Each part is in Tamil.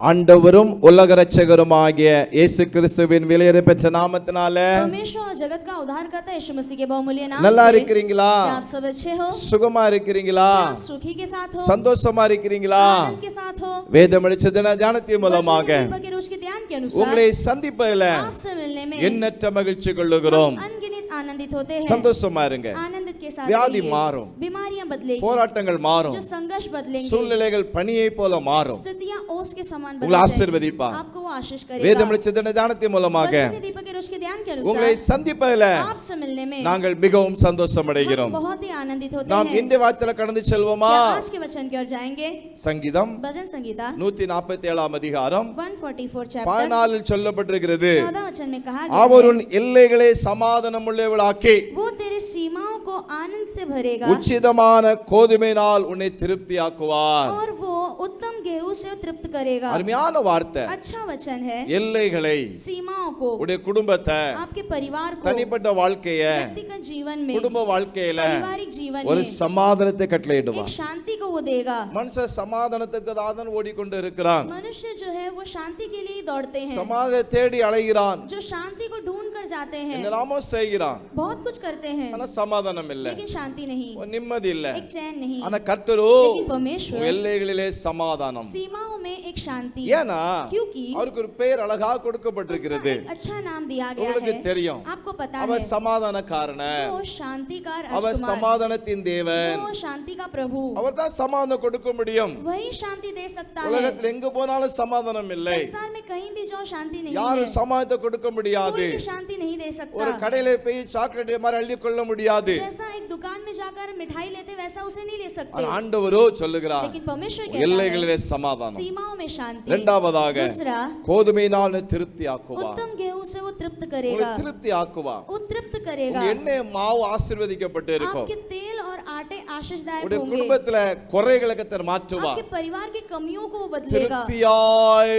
ஆண்டவரும் உலக இரட்சகருமாகிய இயேசு கிறிஸ்துவின் விலையேற பெற்ற நாமத்தினால परमेश्वर और जगत का उद्धारकर्ता यीशु मसीह के बहुमूल्य नाम நல்லா से இருக்கிறீங்களா? आप सब अच्छे हो? சுகமா இருக்கிறீங்களா? आप सुखी के साथ हो? சந்தோஷமா இருக்கிறீங்களா? आनंद के साथ हो? வேதம் அளிச்சதன ஞானத்தின் மூலமாக के रोज के ध्यान के अनुसार உங்களை சந்திப்பதில आपसे मिलने में எண்ணற்ற மகிழ்ச்சி கொள்ளுகிறோம். अनगिनत आनंदित होते हैं. சந்தோஷமா இருங்க. आनंदित के साथ வியாதி रहिए. மாறும். बीमारियां बदलेंगी. போராட்டங்கள் மாறும். जो संघर्ष बदलेंगे. சூழ்நிலைகள் பனியை போல மாறும். स्थितियां ओस के समान உங்களை बदलेंगी. ஆசீர்வதிப்பார். आपको वो आशीष करेगा. வேதம் அளிச்சதன ஞானத்தின் மூலமாக दीपक के रोज के ध्यान के உங்களை अनुसार சந்திப்பதில आपसे मिलने में நாங்கள் மிகவும் சந்தோஷம் அடைகிறோம். बहुत ही आनंदित होते நாம் हैं. இந்த வார்த்தையில கடந்து செல்வோமா? आज के वचन की ओर जाएंगे. சங்கீதம் भजन संगीता 147 அதிகாரம் 144 चैप्टर 14 சொல்லப்பட்டிருக்கிறது. 14 वचन में कहा गया அவர் है, உன் எல்லைகளை சமாதானம் உள்ளவளாக்கி वो तेरे सीमाओं को आनंद से भरेगा உச்சிதமான கோதுமையினால் உன்னை திருப்தியாக்குவார். और वो उत्तम गेहूं से तृप्त करेगा. அருமையான வார்த்தை. अच्छा वचन है. எல்லைகளை सीमाओं को, உடைய குடும்பத்தை, आपके परिवार को, தனிப்பட்ட வாழ்க்கைய, व्यक्तिगत जीवन में, குடும்ப வாழ்க்கையில पारिवारिक जीवन ஒரு में சமாதானத்தை एक கட்டளையிடுவார். शांति को वो देगा. மனுஷன் சமாதானத்துக்கு தான் ஓடிக்கொண்டு இருக்கிறான். मनुष्य जो है वो शांति के लिए ही दौड़ते हैं. சமாதானத்தை தேடி அலைகிறான். जो शांति को ढूंढ कर जाते हैं, என்னெல்லாமோ செய்கிறான். बहुत कुछ करते हैं, ஆனா சமாதானம் இல்ல, लेकिन शांति नहीं, நிம்மதி இல்ல. एक चैन नहीं. ஆனா கர்த்தரோ लेकिन परमेश्वर எல்லைகளிலே சமாதானம். सीमाओं में एक शांति. ஏனா क्योंकि அவருக்கு ஒரு பெயர் அழகா கொடுக்கப்பட்டிருக்கிறது. उसका एक अच्छा नाम दिया गया உங்களுக்கு है. தெரியும். आपको पता அவர் है, சமாதானக்காரன். वो शांति का அவர் राजकुमार, சமாதானத்தின் தேவன். वो शांति का प्रभु, அவர் தான் சமாதானம் கொடுக்க முடியும். वही शांति दे सकता है. உலகத்தில் எங்க போனாலும் சமாதானம் இல்லை. संसार में कहीं भी जाओ शांति नहीं யாரும் है. சமாதானத்தை கொடுக்க முடியாது. कोई भी शांति नहीं दे ஒரு सकता. கடையில போய் சாக்லேட் மாதிரி அள்ளி கொள்ள முடியாது. जैसा एक दुकान में जाकर मिठाई लेते वैसा उसे नहीं ले सकते. ஆனா ஆண்டவரோ சொல்லுகிறார், लेकिन परमेश्वर कहता है, எல்லைகளிலே சமாதானம். सीमाओं में शांति. இரண்டாவதாக दूसरा, கோதுமையினால் திருப்தி ஆக்குவார். उत्तम गेहूं से वो तृप्त உங்களை करेगा. திருப்தி ஆக்குவார். वो तृप्त करेगा. உங்க எண்ணெய் மாவு ஆசீர்வதிக்கப்பட்டு இருக்கும். आपके तेल और आटे आशीषदायक உடைய होंगे. குடும்பத்துல குறைகளை கர்த்தர் மாற்றுவார். आपके परिवार की कमियों को वो बदलेगा. திருப்தியாய்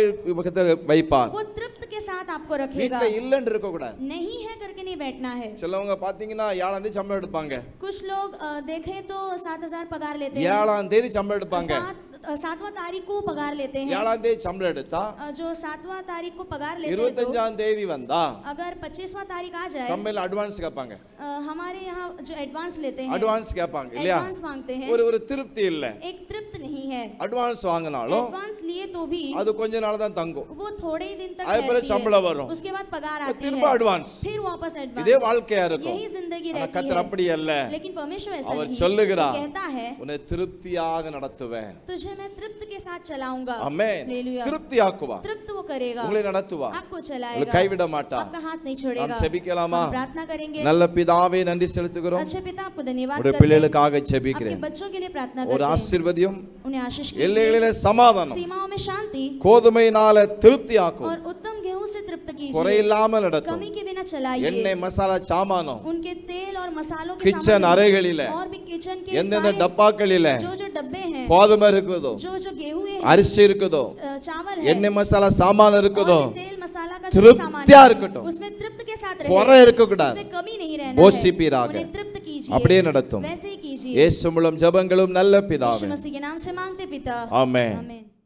கர்த்தர் வைப்பார். वो तृप्त के साथ आपको रखेगा. வீட்ல இல்லன்னு இருக்க கூடாது. नहीं है करके नहीं बैठना है. சிலவங்க பாத்தீங்கன்னா 7ஆம் தேதி சம்பளம் எடுப்பாங்க. कुछ लोग देखें तो 7,000 पगार लेते हैं. 7ஆம் தேதி சம்பளம் எடுப்பாங்க. 7वां तारीख को पगार लेते हैं. 7ஆம் தேதி சம்பளம் எடுத்தா जो 7वां तारीख को पगार लेते हैं, 25ஆம் தேதி வந்தா अगर 25वां तारीख आ जाए, கம்பெனில அட்வான்ஸ் கேட்பாங்க. हमारे यहाँ जो एडवांस लेते हैं, அட்வான்ஸ் கேட்பாங்க இல்லையா? एडवांस मांगते हैं. ஒரு திருப்தி இல்ல. एक तृप्त नहीं है. அட்வான்ஸ் வாங்கினாலும் एडवांस लिए तो भी அது கொஞ்ச நாள் தான் தங்கும். वो थोड़े ही दिन तक அதுக்கு रहती சம்பளம் है. வரும். उसके बाद पगार आती திரும்ப है, அட்வான்ஸ். फिर वापस एडवांस. இதே வாழ்க்கையா இருக்கும். यही जिंदगी ஆனா रहती கர்த்தர் है. அப்படி அல்ல. लेकिन परमेश्वर ऐसा அவர் नहीं. சொல்லுகிறார், वो कहता है, உன்னை திருப்தியாக நடத்துவேன். तुझे मैं तृप्त के साथ चलाऊंगा. ஆமென். हालेलुया. திருப்தி ஆக்குவார். तृप्त वो करेगा, உங்களை நடத்துவார். आपको உங்களை चलाएगा, கைவிட மாட்டார். आपका हाथ नहीं நாம் छोड़ेगा. ஜெபிக்கலாமா? हम प्रार्थना करेंगे. நல்ல பிதாவே நன்றி செலுத்துகிறோம். अच्छे पिता, आपको धन्यवाद உடைய करते हैं. பிள்ளைகளுக்காக आपके ஜெபிக்கிறேன். बच्चों के लिए प्रार्थना ஒரு करते हैं. ஆசீர்வதியும், उन्हें आशीष कीजिए. எல்லைகளிலே சமாதானம், सीमाओं में शांति கோதுமையினால திருப்தி ஆக்கும், और उत्तम गेहूं से तृप्त कीजिए. குறையில்லாமல் நடத்தும். कमी के बिना चलाइए. எண்ணெய் மசாலா சாமானம் उनके तेल और मसालों के கிச்சன் सामान, அறைகளில और भी किचन के எந்தெந்த सारे டப்பாக்களில जो डब्बे हैं, கோதுமை இருக்குதோ, जो गेहूं है, அரிசி இருக்குதோ, चावल है, எண்ணெய் மசாலா சாமான் இருக்குதோ, और भी तेल मसाला का जो सामान திருப்தியா है, இருக்கட்டும். उसमें तृप्त के साथ குறை रहे. இருக்க கூடாது. उसमें कमी नहीं रहना போஷிப்பீராக. है. उन्हें तृप्त कीजिए. அப்படியே நடத்தும். वैसे ही कीजिए. இயேசு மூலம் ஜெபங்களும் நல்ல यीशु பிதாவே. मसीह के नाम से मांगते पिता. ஆமென். आमीन.